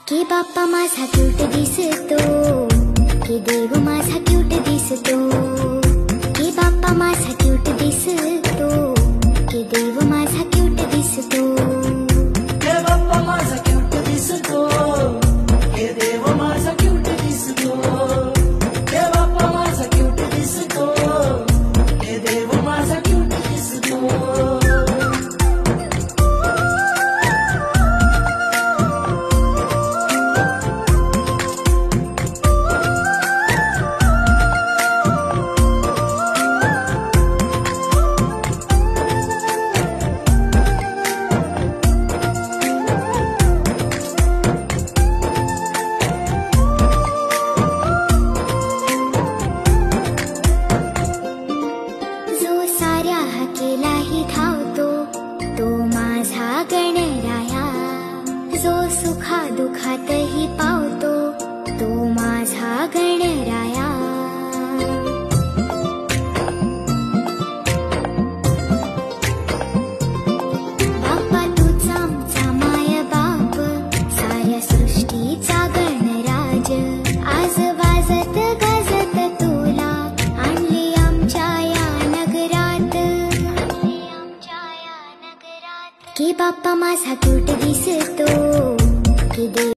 की बाप्पा माझा क्यूट दिसतो, की देव माझा क्यूट दिसतो, की बाप्पा माझा क्यूट दिसतो, की देव माझा क्यूट दिसतो, के बाप्पा माझा क्यूट दिसतो, के देव माझा क्यूट दिसतो, के बाप्पा माझा क्यूट दिसतो, के देव माझा क्यूट दिसतो। केलाही धावतो तो माझा गणराया, जो सुखा दुखातही पावतो तो माझा गणराया। बाप्पा तुझा आमचा माय बाप, साऱ्या सृष्टीचा गणराज, आज वाजत गाजत तुला आणली आमच्या या नगरात, की बाप्पा माझा क्यूट दिसतो, की देव